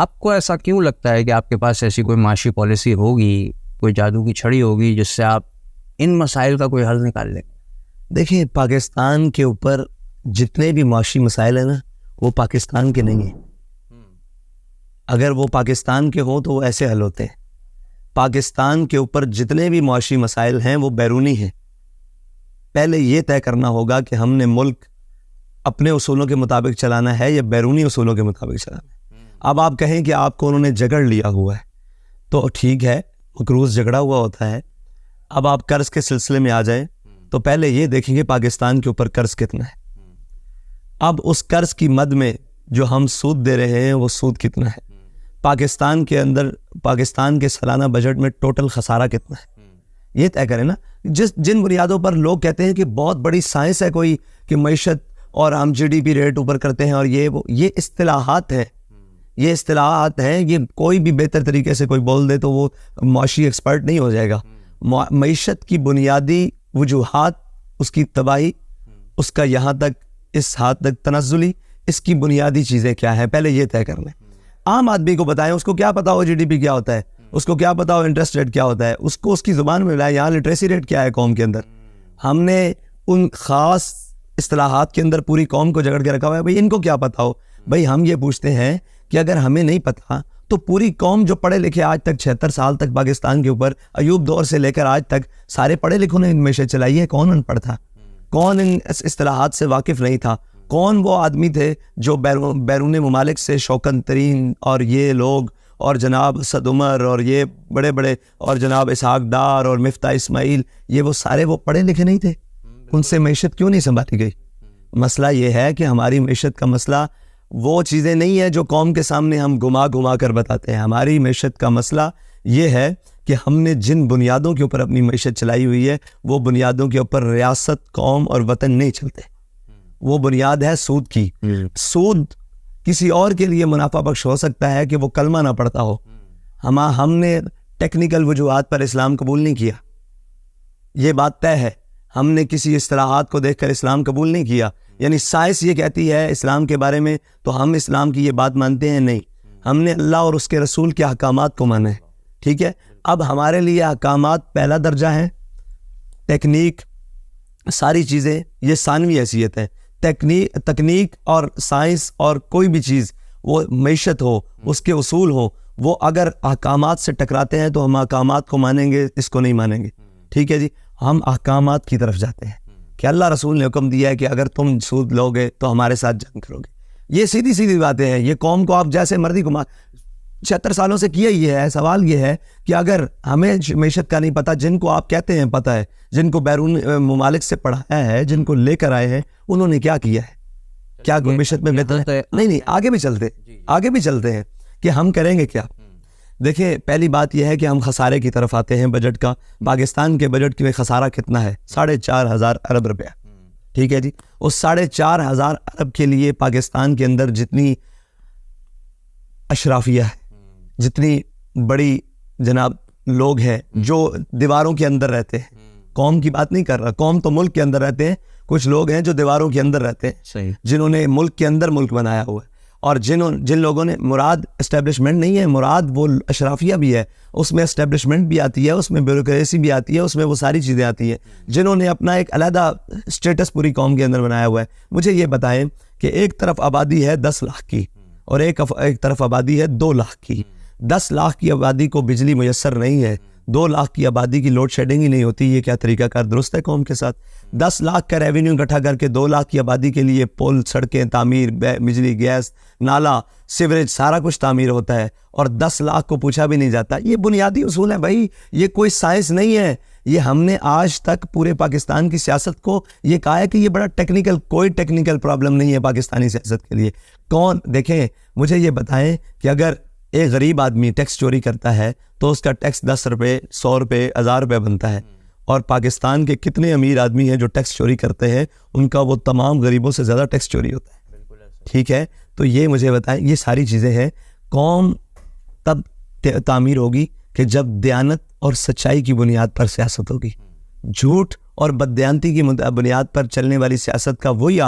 आपको ऐसा क्यों लगता है कि आपके पास ऐसी कोई माशी पॉलिसी होगी, कोई जादू की छड़ी होगी जिससे आप इन मसाइल का कोई हल निकाल लेंगे? देखिए, पाकिस्तान के ऊपर जितने भी माशी मसाइल हैं ना, वो पाकिस्तान के नहीं हैं। अगर वो पाकिस्तान के हों तो वो ऐसे हल होते हैं। पाकिस्तान के ऊपर जितने भी माशी मसाइल हैं वो बैरूनी हैं। पहले ये तय करना होगा कि हमने मुल्क अपने उसूलों के मुताबिक चलाना है या बैरूनी उसूलों के मुताबिक चलाना है। अब आप कहें कि आपको उन्होंने जगड़ लिया हुआ है तो ठीक है, मकरूज झगड़ा हुआ होता है। अब आप कर्ज के सिलसिले में आ जाएं तो पहले ये देखेंगे पाकिस्तान के ऊपर कर्ज कितना है। अब उस कर्ज की मद में जो हम सूद दे रहे हैं वो सूद कितना है। पाकिस्तान के अंदर, पाकिस्तान के सालाना बजट में टोटल खसारा कितना है, ये तय करें ना। जिन बुनियादों पर लोग कहते हैं कि बहुत बड़ी साइंस है कोई, कि मईशत और हम GDP रेट ऊपर करते हैं और ये इस्तिलाहात है, ये इस्तिलाहात हैं। ये कोई भी बेहतर तरीके से कोई बोल दे तो वो माशी एक्सपर्ट नहीं हो जाएगा। मईशत की बुनियादी वजूहात, उसकी तबाही, उसका यहाँ तक इस हाथ तक तनज़्ज़ुली, इसकी बुनियादी चीज़ें क्या है, पहले ये तय कर लें। आम आदमी को बताएं, उसको क्या पता हो GDP क्या होता है, उसको क्या पता हो इंटरेस्ट रेट क्या होता है, उसको उसकी ज़ुबान में मिलाएं। यहाँ लिटरेसी रेट क्या है कौम के अंदर। हमने उन ख़ास इस्तिलाहात के अंदर पूरी कौम को जकड़ के रखा हुआ है। भाई इनको क्या पता हो। भाई हम ये पूछते हैं कि अगर हमें नहीं पता तो पूरी कौम जो पढ़े लिखे आज तक 76 साल तक पाकिस्तान के ऊपर, अयूब दौर से लेकर आज तक सारे पढ़े लिखों ने इनमें से चलाई है। कौन अनपढ़ था, कौन इन इस्तिलाहात से वाकिफ़ नहीं था, कौन वो आदमी थे जो बैरून ममालिक से शौकत तरीन और ये लोग और जनाब सद उमर और ये बड़े बड़े और जनाब इसहाक डार और मिफ्ता इस्माइल, ये वो सारे वो पढ़े लिखे नहीं थे। उनसे मैशत क्यों नहीं संभाली गई? मसला ये है कि हमारी मैशत का मसला वो चीज़ें नहीं है जो कौम के सामने हम घुमा घुमा कर बताते हैं। हमारी मैशत का मसला ये है कि हमने जिन बुनियादों के ऊपर अपनी मैशत चलाई हुई है वो बुनियादों के ऊपर रियासत, कौम और वतन नहीं चलते। वो बुनियाद है सूद की। सूद किसी और के लिए मुनाफा बख्श हो सकता है कि वो कलमा ना पढ़ता हो। हमने टेक्निकल वजूहात पर इस्लाम कबूल नहीं किया, ये बात तय है। हमने किसी इस्तिलाहात को देखकर इस्लाम कबूल नहीं किया। यानी साइंस ये कहती है इस्लाम के बारे में तो हम इस्लाम की ये बात मानते हैं, नहीं। हमने अल्लाह और उसके रसूल के अहकामात को माना है, ठीक है। अब हमारे लिए अहकामात पहला दर्जा है, टेक्निक सारी चीज़ें ये सानवी हैसियत है। तकनीक और साइंस और कोई भी चीज़, वो मैशत हो, उसके उसूल हो, वो अगर अहकामात से टकराते हैं तो हम अहकामात को मानेंगे, इसको नहीं मानेंगे, ठीक है जी। हम अहकामात की तरफ जाते हैं कि अल्लाह रसूल ने हुक्म दिया है कि अगर तुम सूद लोगे तो हमारे साथ जंग करोगे। ये सीधी सीधी बातें हैं। ये कौम को आप जैसे मर्जी घुमा 76 सालों से किया ही है। सवाल ये है कि अगर हमें मैशत का नहीं पता, जिनको आप कहते हैं पता है, जिनको बैरून ममालिक से पढ़ाया है, जिनको लेकर आए हैं, उन्होंने क्या किया है, क्या मैशत में बेहतर नहीं, आगे भी चलते हैं कि हम करेंगे क्या। देखिए, पहली बात यह है कि हम खसारे की तरफ आते हैं बजट का। पाकिस्तान के बजट में खसारा कितना है? 4,500 अरब रुपया, ठीक है जी। उस 4,500 अरब के लिए पाकिस्तान के अंदर जितनी अशराफिया है, जितनी बड़ी जनाब लोग हैं जो दीवारों के अंदर रहते हैं, कौम की बात नहीं कर रहा, कौम तो मुल्क के अंदर रहते हैं, कुछ लोग हैं जो दीवारों के अंदर रहते हैं, जिन्होंने मुल्क के अंदर मुल्क बनाया हुआ है। और जिन लोगों ने, मुराद एस्टेब्लिशमेंट नहीं है, मुराद वो अशराफिया भी है, उसमें एस्टेब्लिशमेंट भी आती है, उसमें ब्यूरोक्रेसी भी आती है, उसमें वो सारी चीज़ें आती हैं, जिन्होंने अपना एक अलहदा स्टेटस पूरी कौम के अंदर बनाया हुआ है। मुझे ये बताएं कि एक तरफ आबादी है 10 लाख की और एक तरफ आबादी है 2 लाख की। 10 लाख की आबादी को बिजली मुयस्सर नहीं है, 2 लाख की आबादी की लोड शेडिंग ही नहीं होती। ये क्या तरीकाकार दुरुस्त है कौम के साथ? 10 लाख का रेवेन्यू इकट्ठा करके 2 लाख की आबादी के लिए पुल, सड़कें तामीर, बिजली, गैस, नाला, सीवरेज, सारा कुछ तामीर होता है और 10 लाख को पूछा भी नहीं जाता। ये बुनियादी उसूल है भाई, ये कोई साइंस नहीं है। ये हमने आज तक पूरे पाकिस्तान की सियासत को ये कहा है कि ये बड़ा टेक्निकल, कोई टेक्निकल प्रॉब्लम नहीं है पाकिस्तानी सियासत के लिए। कौन, देखें मुझे ये बताएं कि अगर एक गरीब आदमी टैक्स चोरी करता है तो उसका टैक्स 10 रुपये, 100 रुपये, 1000 रुपये बनता है, और पाकिस्तान के कितने अमीर आदमी हैं जो टैक्स चोरी करते हैं, उनका वो तमाम गरीबों से ज़्यादा टैक्स चोरी होता है, ठीक है। तो ये मुझे बताएं, ये सारी चीज़ें हैं। कौम तब तामीर होगी कि जब दयानत और सच्चाई की बुनियाद पर सियासत होगी। झूठ और बददयांती की बुनियाद पर चलने वाली सियासत का वही